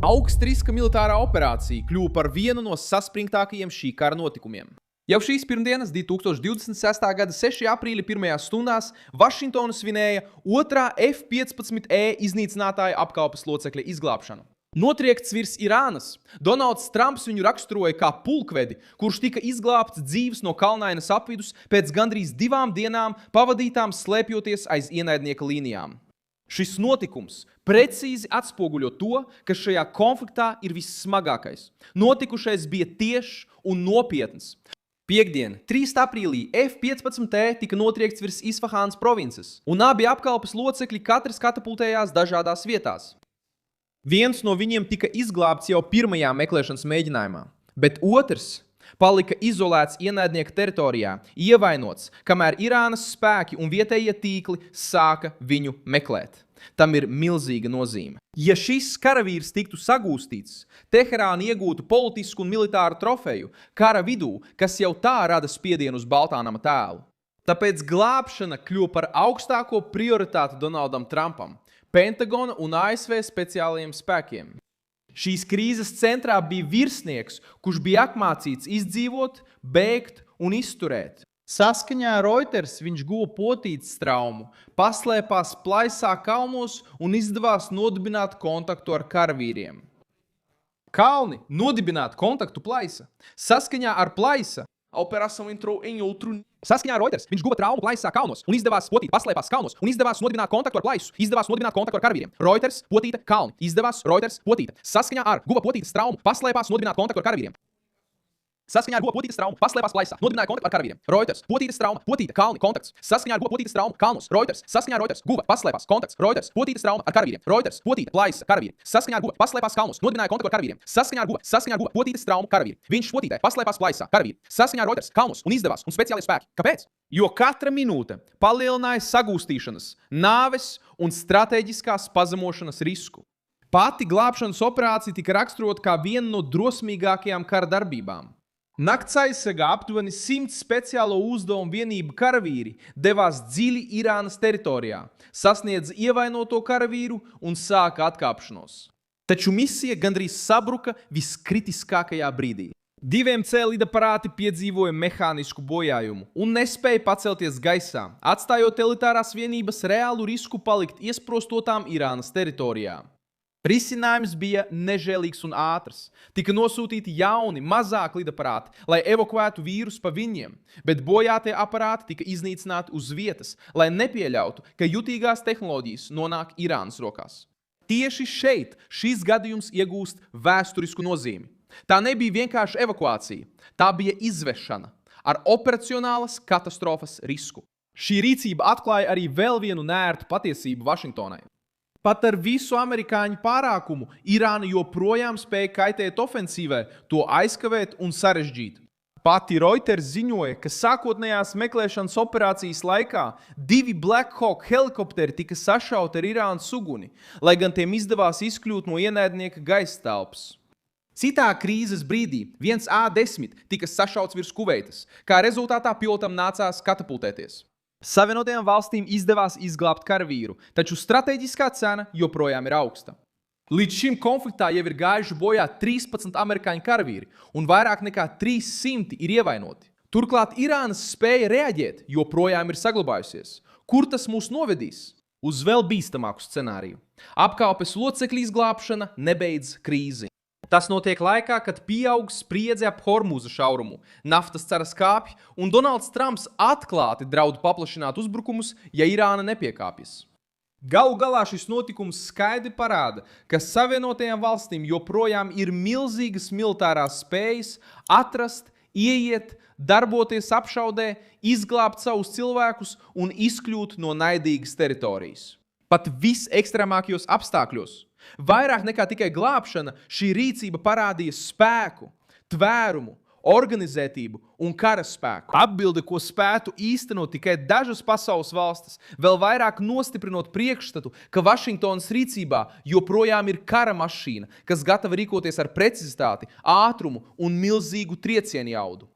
Augstriska militārā operācija kļuva par vienu no saspringtākajiem šī kara notikumiem. Jau šīs pirmdienas, 2026. gada 6. aprīļa pirmajās stundās, Vašingtona svinēja otrā F-15E iznīcinātāja apkalpes locekļa izglābšanu. Notriekts virs Irānas, Donalds Trumps viņu raksturoja kā pulkvedi, kurš tika izglābts dzīves no kalnainas apvidus pēc gandrīz 2 dienām pavadītām slēpjoties aiz ienaidnieka līnijām. Šis notikums precīzi atspoguļo to, kas šajā konfliktā ir vissmagākais. Notikušais bija tiešs un nopietns. Piektdien, 3. aprīlī, F-15E tika notriekts virs Isfahānas provinces, un abi apkalpes locekļi katrs katapultējās dažādās vietās. Viens no viņiem tika izglābts jau pirmajā meklēšanas mēģinājumā, bet otrs palika izolēts ienaidnieka teritorijā, ievainots, kamēr Irānas spēki un vietējie tīkli sāka viņu meklēt. Tam ir milzīga nozīme. Ja šis karavīrs tiktu sagūstīts, Teherāna iegūtu politisku un militāru trofeju kara vidū, kas jau tā rada spiedienu uz Baltānama tēlu. Tāpēc glābšana kļuva par augstāko prioritāti Donaldam Trumpam, Pentagona un ASV speciālajiem spēkiem. Šīs krīzes centrā bija virsnieks, kurš bija apmācīts izdzīvot, bēgt un izturēt. Saskaņā ar Reuters viņš guva potītes traumu, paslēpās plaisā kalnos un izdevās nodibināt kontaktu ar karavīriem. Kalni nodibināt kontaktu plaisa. Saskaņā ar plaisa A operação entrou em outro nível. Saskaņā ar Reuters, viņš guva traumu plaisā kalnos un izdevās potīt, paslēpās kalnos un izdevās nodibināt kontaktu ar plaisu, izdevās nodibināt kontaktu ar karavīriem. Reuters, potīte, kalni. Izdevās Reuters, potīte. Saskaņā ar guva potītes traumu, paslēpās nodibināt kontaktu ar karavīriem. Saskaņā ar guva potītes traumu, paslēpās plaisā, nodibināja kontaktu ar karavīriem. Reuters, potītes trauma, potīte, kalni, kontakts. Saskaņā ar guva potītes traumu, kalnos. Reuters, saskaņā ar Reuters, guva, paslēpās, kontakts. Reuters, potītes trauma ar karavīriem. Reuters, potīte, plaisa, karavīri. Saskaņā ar guva, paslēpās kalnos, nodibināja kontaktu ar karavīriem. Saskaņā ar guva, potītes traumu, karavīri. Viņš potītē, paslēpās plaisā, karavīri. Saskaņā ar Reuters, kalnos un izdevās un speciālie spēki. Kāpēc? Jo katra minūte palielināja sagūstīšanas, nāves un stratēģiskās pazemošanas risku. Pati glābšanas operācija tika raksturota kā viena no drosmīgākajām kara darbībām. Nakts aizsargā aptuveni 100 speciālo uzdevumu vienību karavīri devās dziļi Irānas teritorijā, sasniedza ievainoto karavīru un sāka atkāpšanos. Taču misija gandrīz sabruka viskritiskākajā brīdī. 2 C lidaparāti piedzīvoja mehānisku bojājumu un nespēja pacelties gaisā, atstājot elitārās vienības reālu risku palikt iesprostotām Irānas teritorijā. Risinājums bija nežēlīgs un ātrs. Tika nosūtīti jauni, mazāki lidaparāti, lai evakuētu vīrusu pa viņiem, bet bojātie aparāti tika iznīcināti uz vietas, lai nepieļautu, ka jutīgās tehnoloģijas nonāk Irānas rokās. Tieši šeit šis gadījums iegūst vēsturisku nozīmi. Tā nebija vienkārši evakuācija, tā bija izvešana ar operacionālas katastrofas risku. Šī rīcība atklāja arī vēl vienu neērtu patiesību Vašingtonai. Pat ar visu amerikāņu pārākumu Irāna joprojām spēja kaitēt ofensīvai, to aizkavēt un sarežģīt. Pati Reuters ziņoja, ka sākotnējās meklēšanas operācijas laikā 2 Black Hawk helikopteri tika sašauti ar Irānas uguni, lai gan tiem izdevās izkļūt no ienaidnieka gaisa telpas. Citā krīzes brīdī viens A-10 tika sašauts virs Kuveitas, kā rezultātā pilotam nācās katapultēties. Savienotajām valstīm izdevās izglābt karavīru, taču strateģiskā cena joprojām ir augsta. Līdz šim konfliktā jau ir gājuši bojā 13 amerikāņu karavīri un vairāk nekā 300 ir ievainoti. Turklāt Irānas spēja reaģēt joprojām ir saglabājusies. Kur tas mūs novedīs? Uz vēl bīstamāku scenāriju. Apkalpes locekļu izglābšana nebeidz krīzi. Tas notiek laikā, kad pieaug spriedze ap Hormuza šaurumu, naftas cenas kāpj un Donalds Trumps atklāti draud paplašināt uzbrukumus, ja Irāna nepiekāpjas. Galu galā šis notikums skaidri parāda, ka Savienotajām valstīm joprojām ir milzīgas militārās spējas atrast, ieiet, darboties apšaudē, izglābt savus cilvēkus un izkļūt no naidīgas teritorijas. Pat visekstremākajos apstākļos. Vairāk nekā tikai glābšana, šī rīcība parādīja spēku, tvērumu, organizētību un karaspēku. Atbilde, ko spētu īstenot tikai dažas pasaules valstis, vēl vairāk nostiprinot priekšstatu, ka Vašingtonas rīcībā joprojām ir kara mašīna, kas gatava rīkoties ar precizitāti, ātrumu un milzīgu triecienu jaudu.